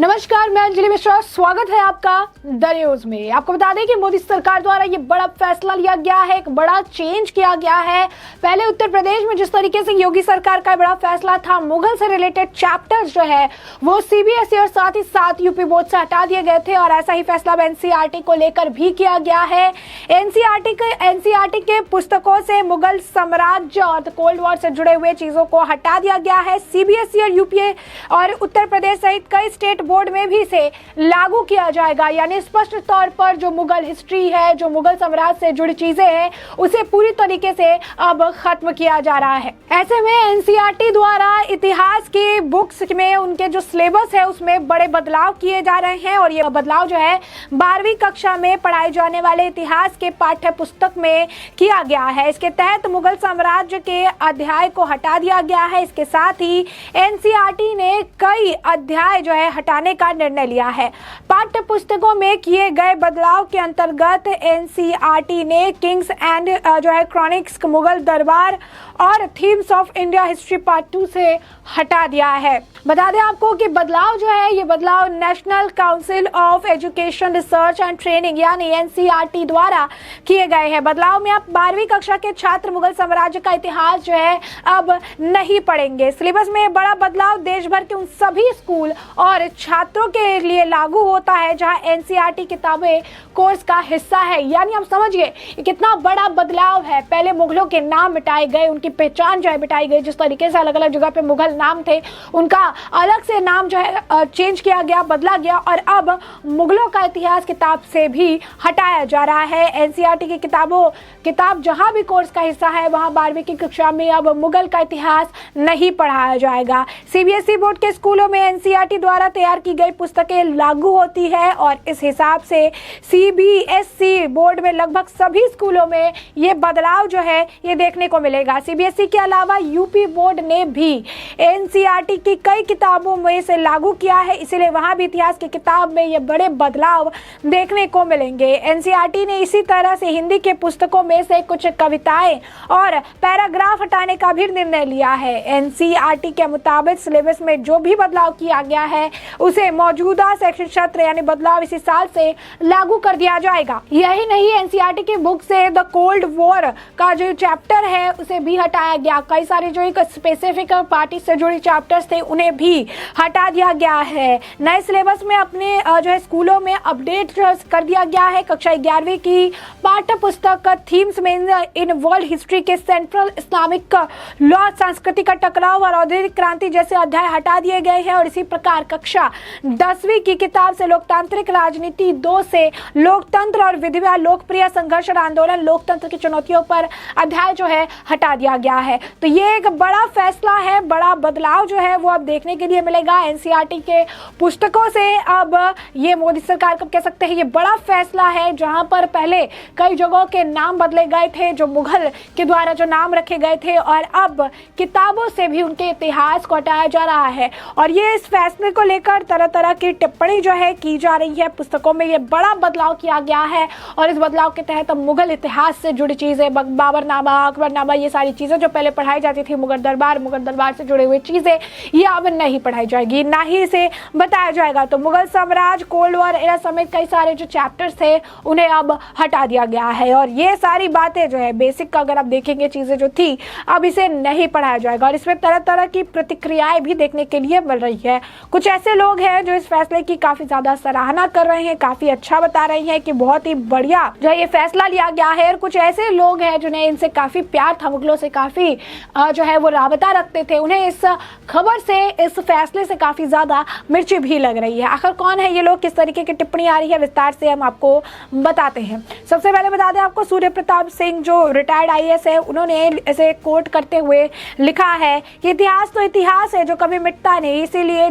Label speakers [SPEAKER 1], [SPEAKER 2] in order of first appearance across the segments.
[SPEAKER 1] नमस्कार, मैं अंजलि मिश्रा। स्वागत है आपका द न्यूज में। आपको बता दें कि मोदी सरकार द्वारा ये बड़ा फैसला लिया गया है, एक बड़ा चेंज किया गया है। पहले उत्तर प्रदेश में जिस तरीके से योगी सरकार का बड़ा फैसला था, मुगल से रिलेटेड चैप्टर्स जो है वो सीबीएसई और साथ ही साथ यूपी बोर्ड से हटा दिए गए थे और ऐसा ही फैसला अब एनसीईआरटी को लेकर भी किया गया है। एनसीईआरटी के पुस्तकों से मुगल साम्राज्य और कोल्ड वॉर से जुड़े हुए चीजों को हटा दिया गया है। सीबीएसई और यूपी और उत्तर प्रदेश सहित कई स्टेट बोर्ड में भी इसे लागू किया जाएगा। यानी स्पष्ट तौर पर जो मुगल हिस्ट्री है, जो मुगल साम्राज्य से जुड़ी चीजें हैं, उसे पूरी तरीके से अब खत्म किया जा रहा है। ऐसे में एनसीईआरटी द्वारा इतिहास की बुक्स में उनके जो सिलेबस है उसमें बड़े बदलाव किए जा रहे हैं और ये बदलाव जो है 12वीं कक्षा में पढ़ाए जाने वाले इतिहास के पाठ्य पुस्तक में किया गया है। इसके तहत मुगल साम्राज्य के अध्याय को हटा दिया गया है। इसके साथ ही एनसीईआरटी ने कई अध्याय जो है हटाने का निर्णय लिया है। पाठ्य पुस्तकों में किए गए बदलाव के अंतर्गत एनसीईआरटी ने किंग्स एंड जो है क्रॉनिक्स, मुगल दरबार और themes of India history part 2 से हटा दिया है। बता दें आपको कि बदलाव जो है ये बदलाव national council of education research and training यानी एनसीईआरटी द्वारा किए गए हैं। बदलाव में आप 12वीं कक्षा के छात्र मुगल साम्राज्य का इतिहास जो है अब नहीं पढ़ेंगे। सिलेबस में बड़ा बदलाव देश भर के उन सभी स्कूल और छात्रों के लिए लागू होता है जहां एनसीईआरटी किताबें कोर्स का हिस्सा है। यानी आप समझिए कितना बड़ा बदलाव है। पहले मुगलों के नाम मिटाए गए, उनकी पहचान जो है मिटाई गई। जिस तरीके से अलग अलग जगह पे मुगल नाम थे उनका अलग से नाम जो है चेंज किया गया, बदला गया और अब मुगलों का इतिहास किताब से भी हटाया जा रहा है। एनसीईआरटी की किताब जहां भी कोर्स का हिस्सा है वहां 12वीं की कक्षा में अब मुगल का इतिहास नहीं पढ़ाया जाएगा। सीबीएसई बोर्ड के स्कूलों में एनसीईआरटी द्वारा तैयार की गई पुस्तकें लागू होती है और इस हिसाब से सीबीएसई बोर्ड में लगभग सभी स्कूलों में ये बदलाव जो है ये देखने को मिलेगा। सीबीएसई के अलावा यूपी बोर्ड ने भी एनसीईआरटी की कई किताबों में से लागू किया है, इसलिए वहां भी इतिहास की किताब में ये बड़े बदलाव देखने को मिलेंगे। एनसीईआरटी ने इसी तरह से हिंदी के पुस्तकों में से कुछ कविताएं और पैराग्राफ हटाने का भी निर्णय लिया है। एनसीईआरटी के मुताबिक सिलेबस में जो भी बदलाव किया गया है उसे मौजूदा शैक्षणिक सत्र यानी बदलाव इसी साल से लागू कर दिया जाएगा। यही नहीं, एनसीईआरटी की बुक से द कोल्ड वॉर का जो चैप्टर है उसे भी हटाया गया। कई सारे जो एक स्पेसिफिक पार्टी से जुड़े चैप्टर्स थे उन्हें भी हटा दिया गया है। नए सिलेबस में अपने जो है स्कूलों में अपडेट कर दिया गया है। कक्षा 11वीं की पाठ्य पुस्तक थीम्स में इन वर्ल्ड हिस्ट्री के सेंट्रल इस्लामिक लॉ, सांस्कृतिक का टकराव और औद्योगिक क्रांति जैसे अध्याय हटा दिए गए हैं और इसी प्रकार कक्षा 10वीं की किताब से लोकतांत्रिक राजनीति 2 से लोकतंत्र और विधिवा, लोकप्रिय संघर्ष और आंदोलन, लोकतंत्र की चुनौतियों पर अध्याय जो है हटा दिया गया है। तो ये एक बड़ा फैसला है, बड़ा बदलाव जो है वो अब देखने के लिए मिलेगा। एनसीईआरटी के पुस्तकों से अब ये मोदी सरकार को कह सकते हैं ये बड़ा फैसला है, जहां पर पहले कई जगहों के नाम बदले गए थे जो मुगल के द्वारा जो नाम रखे गए थे और अब किताबों से भी उनके इतिहास को हटाया जा रहा है। और ये इस फैसले को लेकर तरह तरह की टिप्पणी जो है की जा रही है। पुस्तकों में ये बड़ा बदलाव किया गया है और इस बदलाव के तहत अब मुगल इतिहास से जुड़ी चीजें, बाबरनामा, अकबरनामा, ये सारी चीजें जो पहले पढ़ाई जाती थी, मुगल दरबार से जुड़े हुए चीजें ये अब नहीं पढ़ाई जाएगी, ना ही इसे बताया जाएगा। तो मुगल साम्राज्य, कोल्ड वॉर एरा समेत कई सारे जो चैप्टर्स थे उन्हें अब हटा दिया गया है और ये सारी बातें जो है बेसिक अगर आप देखेंगे चीजें जो थी अब इसे नहीं पढ़ाया जाएगा और इसमें तरह तरह की प्रतिक्रियाएं भी देखने के लिए मिल रही है। कुछ ऐसे लोग हैं जो इस फैसले की काफी ज्यादा सराहना कर रहे हैं, काफी अच्छा बता रहे हैं कि बहुत ही बढ़िया जो है ये फैसला लिया गया है और कुछ ऐसे लोग हैं जिन्हें इनसे काफी प्यार था, मुगलों से काफी जो है वो राबता रखते थे, उन्हें इस खबर से, इस फैसले से काफी ज्यादा मिर्ची भी लग रही है। आखिर कौन है ये लोग, किस तरीके की टिप्पणी आ रही है, विस्तार से हम आपको बताते हैं। सबसे पहले बता दें आपको, सूर्य प्रताप सिंह जो रिटायर्ड आईएएस है उन्होंने ऐसे कोट करते हुए लिखा है कि इतिहास तो इतिहास है जो कभी मिटता नहीं, इसीलिए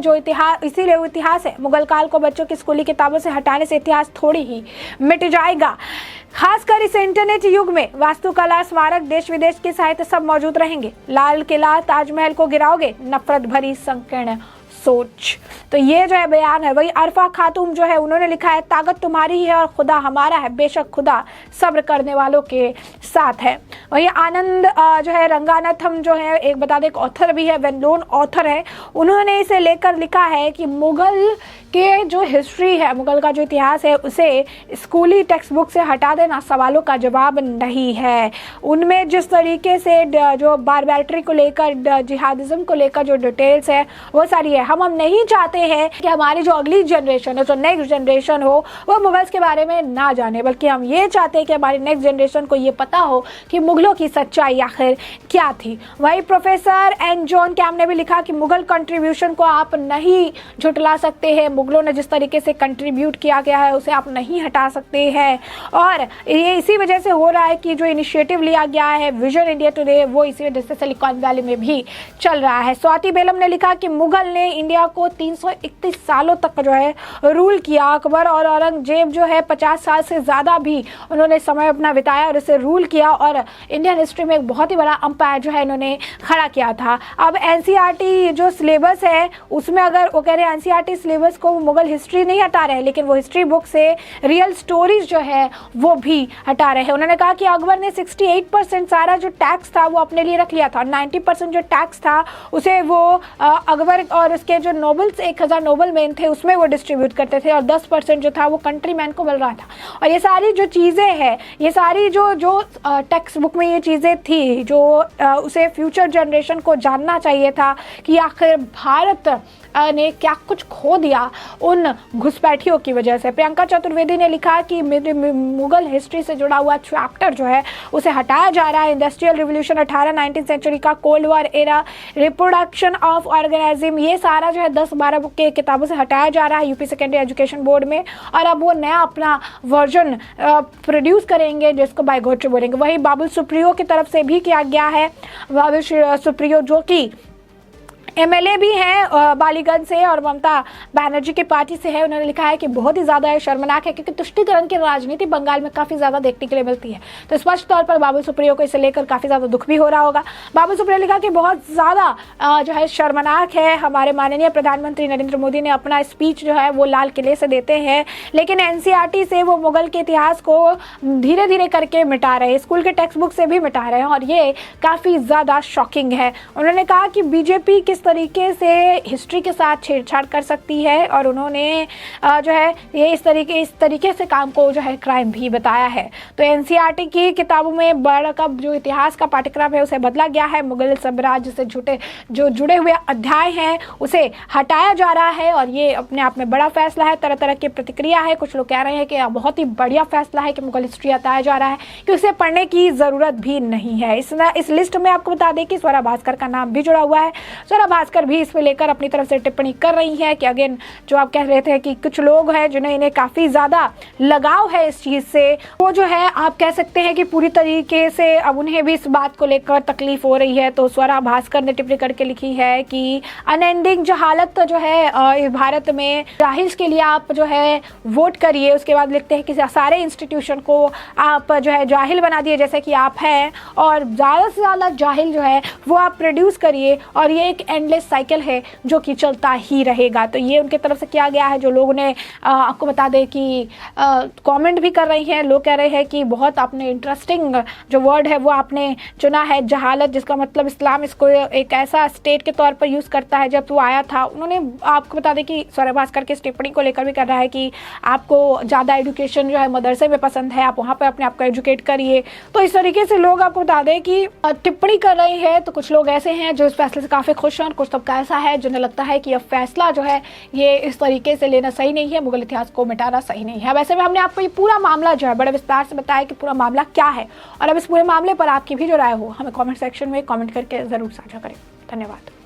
[SPEAKER 1] वो इतिहास है। मुगल काल को बच्चों की स्कूली किताबों से हटाने से इतिहास थोड़ी ही मिट जाएगा। खासकर इस इंटरनेट युग में वास्तुकला, स्मारक, देश विदेश की साहित्य सब मौजूद रहेंगे। लाल किला, ताजमहल को गिराओगे, नफरत भरी संकीर्ण सोच। तो ये जो है बयान है। वही अरफा खातून जो है उन्होंने लिखा है, ताकत तुम्हारी है और खुदा हमारा है, बेशक खुदा सब्र करने वालों के साथ है। वही आनंद जो है रंगानाथम जो है एक बता दें एक ऑथर भी है, वेल नोन ऑथर है, उन्होंने इसे लेकर लिखा है कि मुगल के जो हिस्ट्री है, मुगल का जो इतिहास है, उसे स्कूली टेक्स्ट बुक से हटा देना सवालों का जवाब नहीं है। उनमें जिस तरीके से जो बारबैटरी को लेकर, जिहादिज्म को लेकर जो डिटेल्स है वो सारी है। हम नहीं चाहते हैं कि हमारी जो अगली जनरेशन हो, जो नेक्स्ट जनरेशन हो, वो मुगल्स के बारे में ना जाने, बल्कि हम ये चाहते हैं कि हमारी नेक्स्ट जनरेशन को ये पता हो कि मुगलों की सच्चाई आखिर क्या थी। वही प्रोफेसर एन जॉन कैम ने भी लिखा कि मुगल कंट्रीब्यूशन को आप नहीं झुटला सकते हैं, मुगलों ने जिस तरीके से कंट्रीब्यूट किया गया है उसे आप नहीं हटा सकते हैं, और ये इसी वजह से हो रहा है कि जो इनिशिएटिव लिया गया है विजन इंडिया टुडे, वो इसी वजह से सिलिकॉन वैली में भी चल रहा है। स्वाति बेलम ने लिखा कि मुगल ने इंडिया को 331 सालों तक जो है रूल किया। अकबर और औरंगजेब जो है 50 साल से ज़्यादा भी उन्होंने समय अपना बिताया और इसे रूल किया, और इंडियन हिस्ट्री में एक बहुत ही बड़ा अंपायर जो है इन्होंने खड़ा किया था। अब एनसीईआरटी जो सिलेबस है उसमें अगर वो कह रहे हैं एनसीईआरटी सिलेबस को मुगल हिस्ट्री नहीं हटा रहे हैं, लेकिन वो हिस्ट्री बुक से रियल स्टोरीज जो है वो भी हटा रहे हैं। उन्होंने कहा कि अकबर ने 68% सारा जो टैक्स था वो अपने लिए रख लिया था, और 90% जो टैक्स था उसे वो अकबर और उसके जो नोबल्स 1000 नोबल मैन थे उसमें वो डिस्ट्रीब्यूट करते थे, और 10% जो था वो कंट्री मैन को मिल रहा था। और ये सारी जो चीज़ें हैं, ये सारी जो टेक्स्ट बुक में ये चीज़ें थी जो उसे फ्यूचर जनरेशन को जानना चाहिए था कि आखिर भारत ने क्या कुछ खो दिया उन घुसपैठियों की वजह से। प्रियंका चतुर्वेदी ने लिखा कि मुगल हिस्ट्री से जुड़ा हुआ चैप्टर जो है उसे हटाया जा रहा है। इंडस्ट्रियल रिवोल्यूशन 19th सेंचुरी का, cold war era, reproduction of organism, ये सारा जो है 10-12 बुक के किताबों से हटाया जा रहा है यूपी सेकेंडरी एजुकेशन बोर्ड में, और अब वो नया अपना वर्जन प्रोड्यूस करेंगे जिसको बायगोट्री बोलेंगे। वही बाबुल सुप्रियो की तरफ से भी किया गया है। बाबुल सुप्रियो जो कि एमएलए भी हैं बालीगंज से और ममता बनर्जी की पार्टी से है, उन्होंने लिखा है कि बहुत ही ज़्यादा शर्मनाक है क्योंकि तुष्टीकरण की राजनीति बंगाल में काफ़ी ज़्यादा देखने के लिए मिलती है। तो स्पष्ट तौर पर बाबुल सुप्रियो को इसे लेकर काफ़ी ज़्यादा दुख भी हो रहा होगा। बाबुल सुप्रियो ने लिखा कि बहुत ज़्यादा जो है शर्मनाक है, हमारे माननीय प्रधानमंत्री नरेंद्र मोदी ने अपना स्पीच जो है वो लाल किले से देते हैं, लेकिन एनसीईआरटी से वो मुगल के इतिहास को धीरे धीरे करके मिटा रहे हैं, स्कूल के टेक्स्ट बुक से भी मिटा रहे हैं, और ये काफ़ी ज़्यादा शॉकिंग है। उन्होंने कहा कि बीजेपी किस तरीके से हिस्ट्री के साथ छेड़छाड़ कर सकती है, और उन्होंने जो है ये इस तरीके से काम को जो है क्राइम भी बताया है। तो एनसीईआरटी की किताबों में बड़ा का जो इतिहास का पाठ्यक्रम है उसे बदला गया है, मुगल साम्राज्य से जुड़े हुए अध्याय हैं उसे हटाया जा रहा है, और ये अपने आप में बड़ा फैसला है। तरह तरह की प्रतिक्रिया है, कुछ लोग कह रहे हैं कि बहुत ही बढ़िया फैसला है कि मुगल हिस्ट्री हटाया जा रहा है कि उसे पढ़ने की ज़रूरत भी नहीं है। इस लिस्ट में आपको बता दें कि स्वरा भास्कर का नाम भी जुड़ा हुआ है। स्वरा भास्कर भी इस पे लेकर अपनी तरफ से टिप्पणी कर रही है कि अगेन जो आप कह रहे थे कि कुछ लोग हैं जिन्हें इन्हें काफ़ी ज़्यादा लगाव है इस चीज़ से, वो जो है आप कह सकते हैं कि पूरी तरीके से अब उन्हें भी इस बात को लेकर तकलीफ हो रही है। तो स्वरा भास्कर ने टिप्पणी करके लिखी है कि अनएंडिंग जहालत जो है भारत में, जाहिल्स के लिए आप जो है वोट करिए। उसके बाद लिखते हैं कि सारे इंस्टीट्यूशन को आप जो है जाहिल बना दिए जैसे कि आप हैं, और ज़्यादा से ज़्यादा जाहिल जो है वो आप प्रोड्यूस करिए, और ये एक एंडलेस साइकिल है जो कि चलता ही रहेगा। तो ये उनके तरफ से किया गया है। जो लोगों ने आपको बता दें कि कमेंट भी कर रही हैं, लोग कह रहे हैं कि बहुत आपने इंटरेस्टिंग जो वर्ड है वो आपने चुना है, जहालत, जिसका मतलब इस्लाम इसको एक ऐसा स्टेट के तौर पर यूज़ करता है जब वो आया था। उन्होंने आपको बता दें कि स्वरा भास्कर की टिप्पणी को लेकर भी कर रहा है कि आपको ज़्यादा एजुकेशन जो है मदरसे में पसंद है, आप वहाँ पर अपने आप को एजुकेट करिए। तो इस तरीके से लोग आपको बता दें कि टिप्पणी कर रहे हैं। तो कुछ लोग ऐसे हैं जो इस फैसले से काफ़ी खुश हैं, और कुछ तबका ऐसा है जिन्हें लगता है कि यह फैसला जो है ये इस तरीके से लेना सही नहीं है, मुगल इतिहास को मिटाना सही नहीं है। वैसे में हमने आपको ये पूरा मामला जो है बड़े विस्तार से बताया कि पूरा मामला क्या है, और अब इस पूरे मामले पर आपकी भी जो राय हो हमें कमेंट सेक्शन में कमेंट करके ज़रूर साझा करें। धन्यवाद।